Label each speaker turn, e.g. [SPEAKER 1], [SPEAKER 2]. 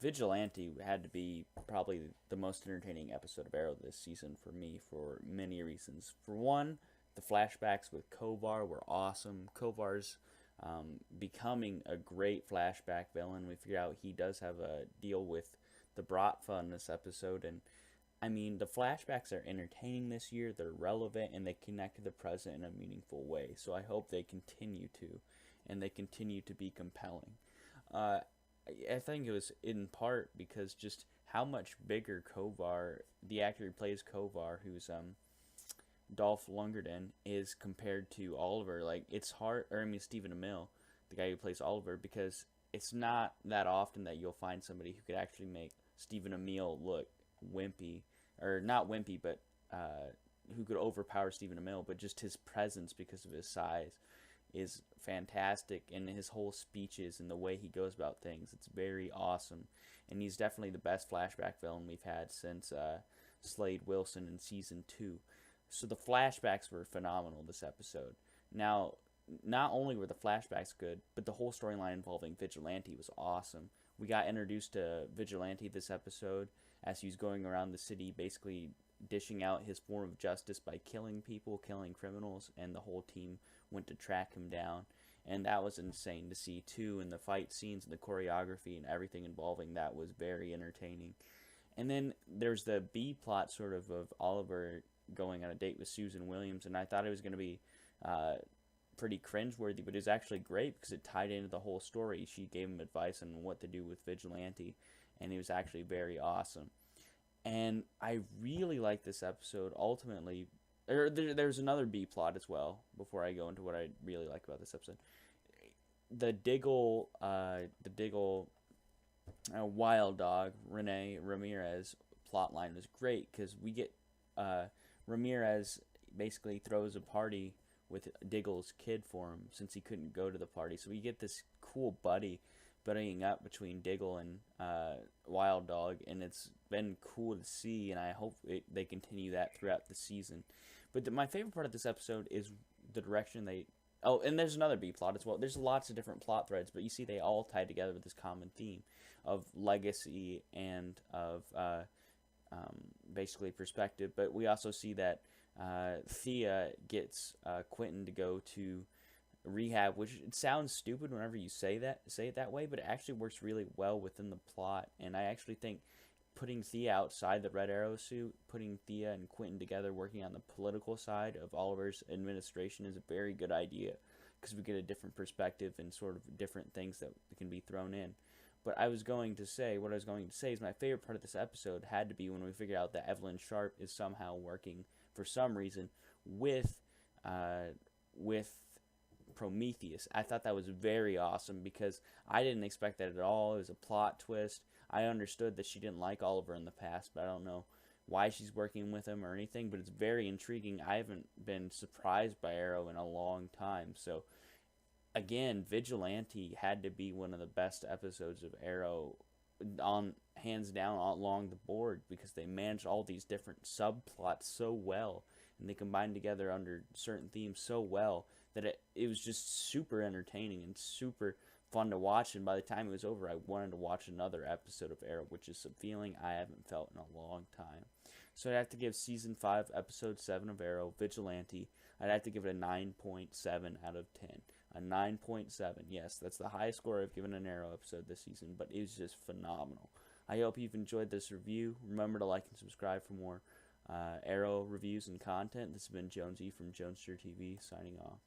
[SPEAKER 1] Vigilante had to be probably the most entertaining episode of Arrow this season for me for many reasons. For one, the flashbacks with Kovar were awesome. Kovar's becoming a great flashback villain. We figured out he does have a deal with the Bratva in this episode, and I mean, the flashbacks are entertaining this year, they're relevant, and they connect to the present in a meaningful way. So I hope they continue to, and they continue to be compelling. I think it was in part because just how much bigger Kovar, the actor who plays Kovar, who's Dolph Lundgren, is compared to Oliver. Like, it's hard, or I mean, Stephen Amell, the guy who plays Oliver, because it's not that often that you'll find somebody who could actually make Stephen Amell look wimpy, or not wimpy, but who could overpower Stephen Amell, but just his presence because of his size is fantastic, and his whole speeches and the way he goes about things, it's very awesome. And he's definitely the best flashback villain we've had since Slade Wilson in season 2. So the flashbacks were phenomenal this episode. Now, not only were the flashbacks good, but the whole storyline involving Vigilante was awesome. We got introduced to Vigilante this episode as he was going around the city basically dishing out his form of justice by killing people, killing criminals, and the whole team went to track him down. And that was insane to see too, and the fight scenes and the choreography and everything involving that was very entertaining. And then there's the B plot sort of Oliver going on a date with Susan Williams, and I thought it was going to be pretty cringeworthy, but it was actually great because it tied into the whole story. She gave him advice on what to do with Vigilante, and it was actually very awesome. And I really like this episode. Ultimately, there's another B plot as well. Before I go into what I really like about this episode, the Diggle, Wild Dog Renee Ramirez plotline was great because we get Ramirez basically throws a party with Diggle's kid for him since he couldn't go to the party. So we get this cool buddying up between Diggle and Wild Dog, and it's been cool to see, and I hope they continue that throughout the season. But my favorite part of this episode is the direction they... Oh, and there's another B plot as well. There's lots of different plot threads, but you see they all tie together with this common theme of legacy and of basically perspective. But we also see that Thea gets Quentin to go to rehab, which it sounds stupid whenever you say it that way, but it actually works really well within the plot. And I actually think putting Thea outside the Red Arrow suit, putting Thea and Quentin together working on the political side of Oliver's administration is a very good idea, because we get a different perspective and sort of different things that can be thrown in. But what I was going to say is my favorite part of this episode had to be when we figured out that Evelyn Sharp is somehow working for some reason with Prometheus. I thought that was very awesome because I didn't expect that at all. It was a plot twist. I understood that she didn't like Oliver in the past, but I don't know why she's working with him or anything, but it's very intriguing. I haven't been surprised by Arrow in a long time. So again, Vigilante had to be one of the best episodes of Arrow, on hands down along the board, because they managed all these different subplots so well, and they combined together under certain themes so well that it was just super entertaining and super fun to watch. And by the time it was over, I wanted to watch another episode of Arrow, which is a feeling I haven't felt in a long time. So I'd have to give season 5 episode 7 of Arrow, Vigilante, I'd have to give it a 9.7 out of 10. A 9.7. Yes, that's the highest score I've given an Arrow episode this season, but it was just phenomenal. I hope you've enjoyed this review. Remember to like and subscribe for more Arrow reviews and content. This has been Jonesy from Jonester TV, signing off.